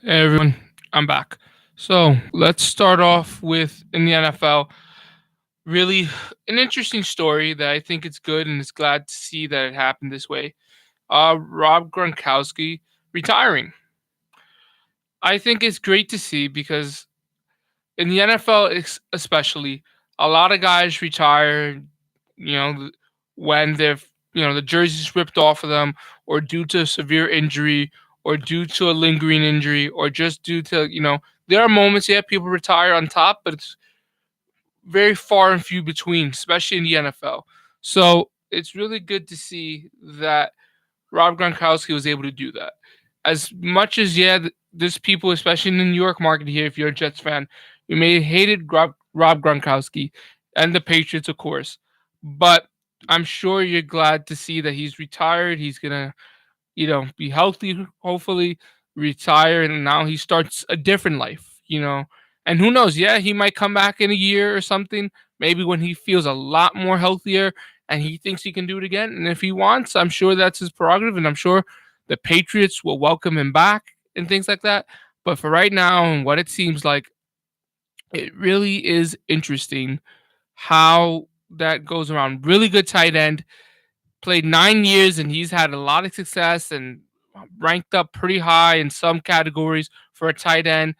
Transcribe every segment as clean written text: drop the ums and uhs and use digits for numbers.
Hey everyone, I'm back. So let's start off with in the NFL. Really, an interesting story that I think it's good and it's glad to see that it happened this way. Rob Gronkowski retiring. I think it's great to see because in the NFL, especially, a lot of guys retire. You know, when the jerseys ripped off of them, or due to severe injury, or due to a lingering injury, or just due to there are moments, yeah, people retire on top, but it's very far and few between, especially in the NFL. So it's really good to see that Rob Gronkowski was able to do that. As much as there's people, especially in the New York market here, if you're a Jets fan, you may have hated Rob Gronkowski and the Patriots, of course, but I'm sure you're glad to see that he's retired. He's gonna, be healthy, hopefully, retire, and now he starts a different life. And who knows? Yeah, he might come back in a year or something. Maybe when he feels a lot more healthier and he thinks he can do it again. And if he wants, I'm sure that's his prerogative, and I'm sure the Patriots will welcome him back and things like that. But for right now, and what it seems like, it really is interesting how that goes around. Really good tight end, played 9 years, and he's had a lot of success and ranked up pretty high in some categories for a tight end.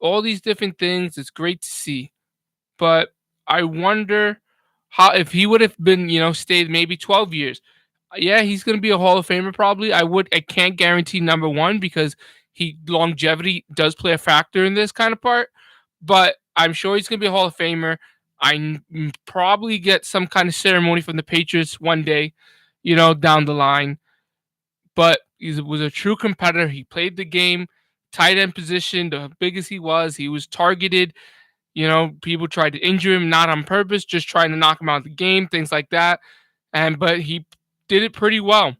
All these different things, it's great to see. But I wonder how if he would have been, stayed maybe 12 years. Yeah, he's going to be a Hall of Famer probably. I can't guarantee number 1 because he longevity does play a factor in this kind of part, but I'm sure he's going to be a Hall of Famer. Probably get some kind of ceremony from the Patriots one day, down the line. But he was a true competitor. He played the game, tight end position, the biggest he was targeted. People tried to injure him, not on purpose, just trying to knock him out of the game, things like that. But he did it pretty well,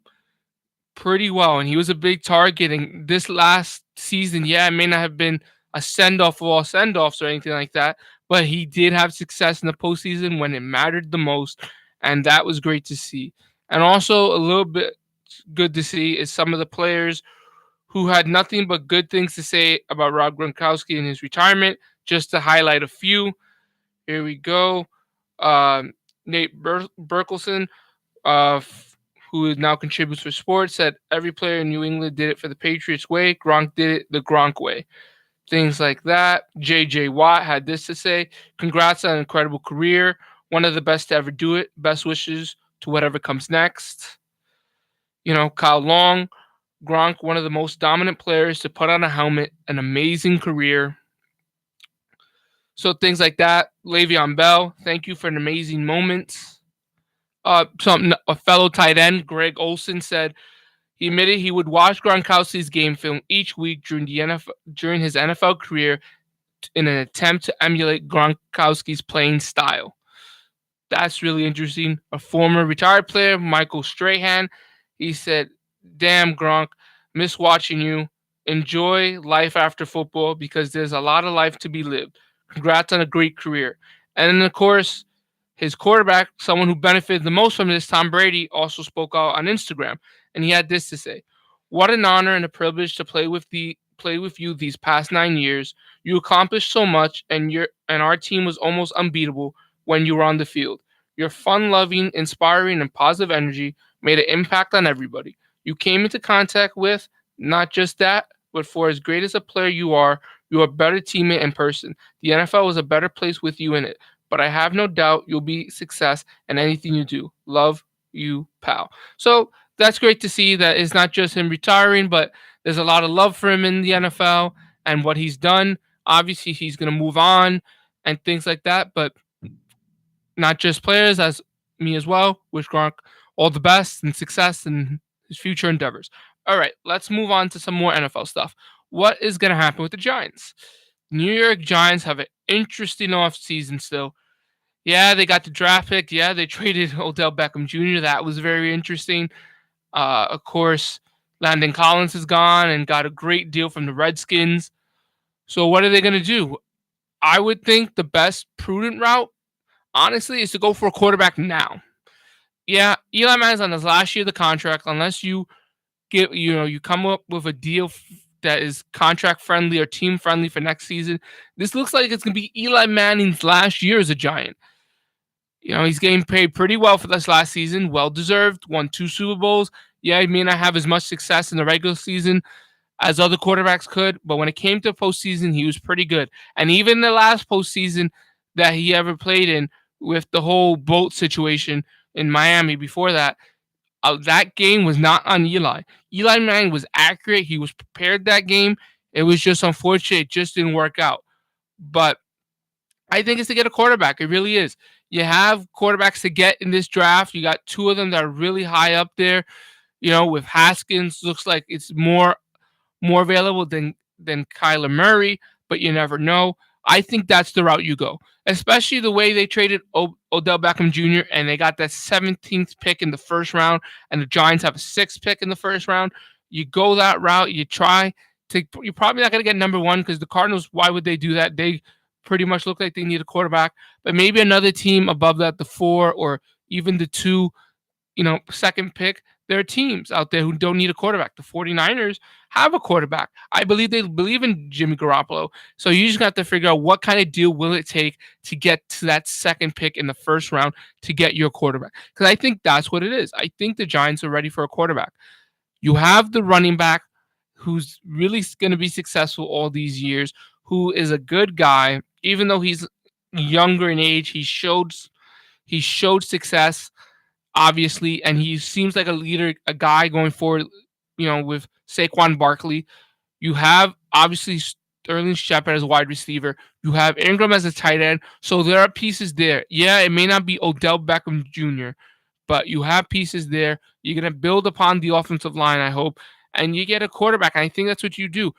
and he was a big target. And this last season, yeah, it may not have been a send off of all send offs or anything like that, but he did have success in the postseason when it mattered the most, and that was great to see. And also a little bit good to see is some of the players who had nothing but good things to say about Rob Gronkowski and his retirement. Just to highlight a few, here we go. Nate Burkelson, uh, who now contributes for sports, said every player in New England did it for the Patriots way. Gronk did it the Gronk way. Things like that. J.J. Watt had this to say: "Congrats on an incredible career. One of the best to ever do it. Best wishes to whatever comes next." Kyle Long, Gronk, one of the most dominant players to put on a helmet, an amazing career. So things like that. Le'Veon Bell, thank you for an amazing moment. A fellow tight end, Greg Olson, said he admitted he would watch Gronkowski's game film each week during his NFL career in an attempt to emulate Gronkowski's playing style. That's really interesting. A former retired player, Michael Strahan, he said, "Damn Gronk, miss watching you. Enjoy life after football because there's a lot of life to be lived. Congrats on a great career." And then, of course, his quarterback, someone who benefited the most from this, Tom Brady, also spoke out on Instagram, and he had this to say: "What an honor and a privilege to play with you these past 9 years. You accomplished so much, and our team was almost unbeatable when you were on the field. Your fun-loving, inspiring, and positive energy made an impact on everybody you came into contact with. Not just that, but for as great as a player you are a better teammate and person. The NFL was a better place with you in it, but I have no doubt you'll be success in anything you do. Love you, pal." So that's great to see that it's not just him retiring, but there's a lot of love for him in the NFL and what he's done. Obviously, he's going to move on and things like that, but not just players, as me as well. Wish Gronk all the best and success in his future endeavors. All right, let's move on to some more NFL stuff. What is going to happen with the Giants? New York Giants have an interesting offseason still. Yeah, they got the draft pick. Yeah, they traded Odell Beckham Jr. That was very interesting. Of course, Landon Collins is gone and got a great deal from the Redskins. So what are they going to do? I would think the best prudent route, honestly, is to go for a quarterback now. Yeah, Eli Manning's on his last year of the contract. Unless you you come up with a deal that is contract friendly or team friendly for next season. This looks like it's going to be Eli Manning's last year as a Giant. He's getting paid pretty well for this last season, well deserved, won 2 Super Bowls. Yeah, he may not have as much success in the regular season as other quarterbacks could, but when it came to postseason, he was pretty good. And even the last postseason that he ever played in, with the whole boat situation in Miami before that, that game was not on Eli. Eli Manning was accurate. He was prepared that game. It was just unfortunate. It just didn't work out. But I think it's to get a quarterback. It really is. You have quarterbacks to get in this draft. You got 2 of them that are really high up there. With Haskins, looks like it's more available than Kyler Murray, but you never know. I think that's the route you go, especially the way they traded Odell Beckham Jr. and they got that 17th pick in the first round, and the Giants have a 6th pick in the first round. You go that route. You try to. You're probably not going to get number 1 because the Cardinals. Why would they do that? They pretty much look like they need a quarterback, but maybe another team above that, the 4 or even the 2, second pick. There are teams out there who don't need a quarterback. The 49ers have a quarterback. I believe they believe in Jimmy Garoppolo. So you just have to figure out what kind of deal will it take to get to that second pick in the first round to get your quarterback. Because I think that's what it is. I think the Giants are ready for a quarterback. You have the running back who's really going to be successful all these years, who is a good guy, even though he's younger in age. He showed success, obviously, and he seems like a leader, a guy going forward, with Saquon Barkley. You have, obviously, Sterling Shepard as a wide receiver. You have Ingram as a tight end. So there are pieces there. Yeah, it may not be Odell Beckham Jr., but you have pieces there. You're going to build upon the offensive line, I hope, and you get a quarterback. I think that's what you do.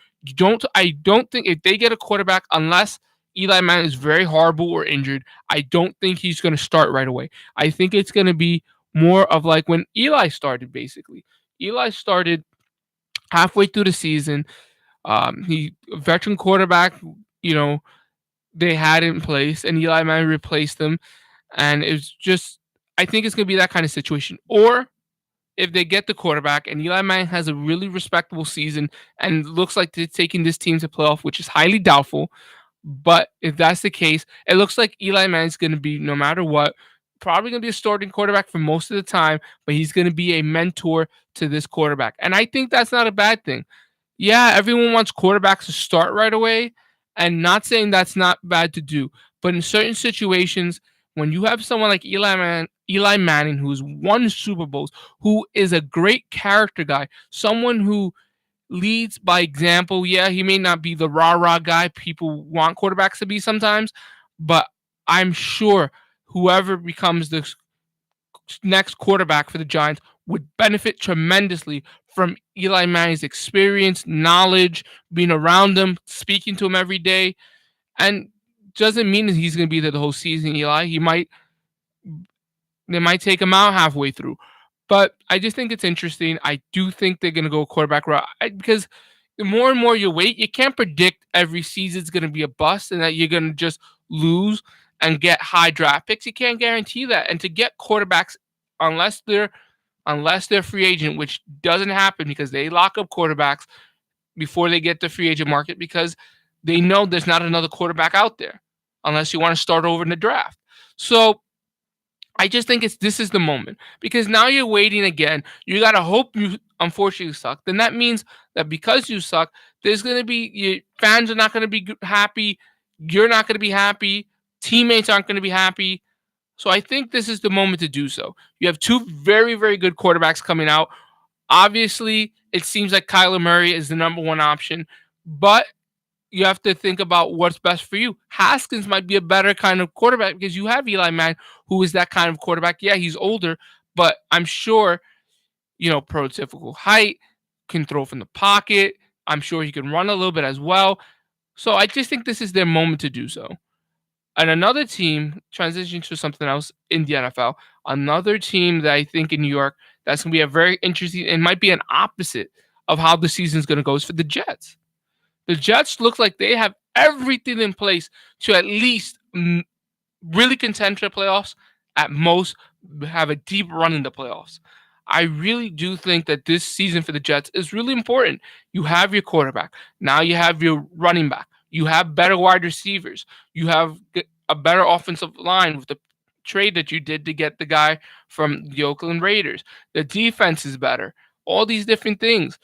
I don't think if they get a quarterback, unless Eli Manning is very horrible or injured, I don't think he's going to start right away. I think it's going to be more of like when Eli started, basically. Eli started halfway through the season. He veteran quarterback, you know, they had in place, and Eli Manning replaced them. And it's just, I think it's going to be that kind of situation. Or if they get the quarterback and Eli Manning has a really respectable season and looks like they're taking this team to playoff, which is highly doubtful. But if that's the case, it looks like Eli Manning's going to be, no matter what, probably going to be a starting quarterback for most of the time, but he's going to be a mentor to this quarterback. And I think that's not a bad thing. Yeah, everyone wants quarterbacks to start right away, and not saying that's not bad to do. But in certain situations, when you have someone like Eli Manning, who's won Super Bowls, who is a great character guy, someone who leads by example. Yeah, he may not be the rah-rah guy people want quarterbacks to be sometimes, but I'm sure whoever becomes the next quarterback for the Giants would benefit tremendously from Eli Manning's experience, knowledge, being around him, speaking to him every day. And doesn't mean that he's going to be there the whole season, Eli. They might take him out halfway through. But I just think it's interesting. I do think they're going to go quarterback route because the more and more you wait, you can't predict every season's going to be a bust and that you're going to just lose and get high draft picks. You can't guarantee that. And to get quarterbacks, unless they're free agent, which doesn't happen because they lock up quarterbacks before they get the free agent market because they know there's not another quarterback out there unless you want to start over in the draft. So I just think this is the moment because now you're waiting again. You gotta hope you unfortunately suck. Then that means that because you suck, there's gonna be your fans are not gonna be happy. You're not gonna be happy. Teammates aren't gonna be happy. So I think this is the moment to do so. You have 2 very, very good quarterbacks coming out. Obviously, it seems like Kyler Murray is the number 1 option, but you have to think about what's best for you. Haskins might be a better kind of quarterback because you have Eli Manning, who is that kind of quarterback. Yeah, he's older, but I'm sure, prototypical height, can throw from the pocket. I'm sure he can run a little bit as well. So I just think this is their moment to do so. And another team, transitioning to something else in the NFL, another team that I think in New York that's going to be a very interesting, and might be an opposite of how the season's going to go, is for the Jets. The Jets look like they have everything in place to at least really contend for the playoffs, at most have a deep run in the playoffs. I really do think that this season for the Jets is really important. You have your quarterback. Now you have your running back. You have better wide receivers. You have a better offensive line with the trade that you did to get the guy from the Oakland Raiders. The defense is better. All these different things.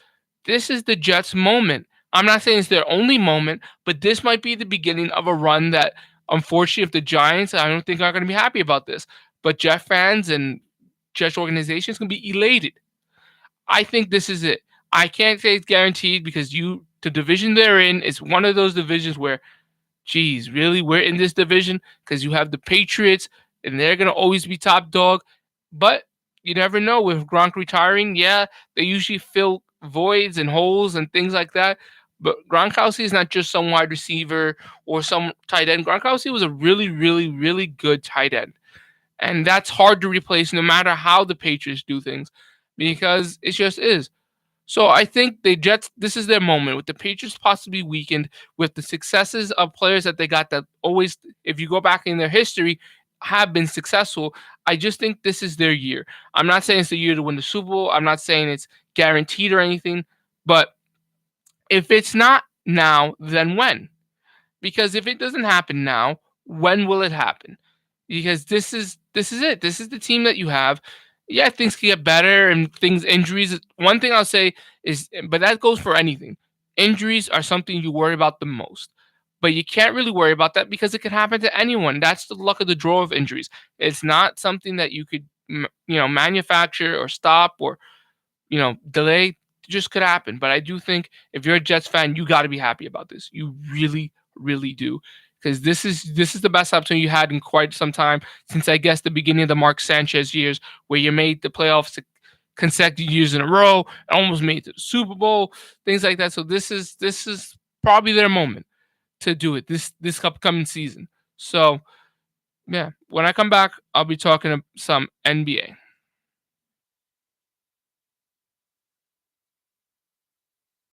This is the Jets' moment. I'm not saying it's their only moment, but this might be the beginning of a run that, unfortunately, if the Giants, I don't think are going to be happy about this. But Jet fans and Jets organization is going to be elated. I think this is it. I can't say it's guaranteed because the division they're in is one of those divisions where, geez, really, we're in this division because you have the Patriots and they're going to always be top dog. But you never know with Gronk retiring. Yeah, they usually fill voids and holes and things like that. But Gronkowski is not just some wide receiver or some tight end. Gronkowski was a really, really, really good tight end. And that's hard to replace no matter how the Patriots do things because it just is. So I think the Jets, this is their moment with the Patriots possibly weakened with the successes of players that they got that always, if you go back in their history, have been successful. I just think this is their year. I'm not saying it's the year to win the Super Bowl. I'm not saying it's guaranteed or anything. But if it's not now, then when? Because if it doesn't happen now, when will it happen? Because this is it. This is the team that you have. Yeah, things can get better and things injuries. One thing I'll say is, but that goes for anything. Injuries are something you worry about the most. But you can't really worry about that because it can happen to anyone. That's the luck of the draw of injuries. It's not something that you could, manufacture or stop or delay. Just could happen. But I do think if you're a Jets fan, you got to be happy about this. You really, really do, because this is the best opportunity you had in quite some time since I guess the beginning of the Mark Sanchez years, where you made the playoffs consecutive years in a row, almost made it to the Super Bowl, things like that. So this is probably their moment to do it this upcoming season. So yeah, when I come back, I'll be talking some NBA.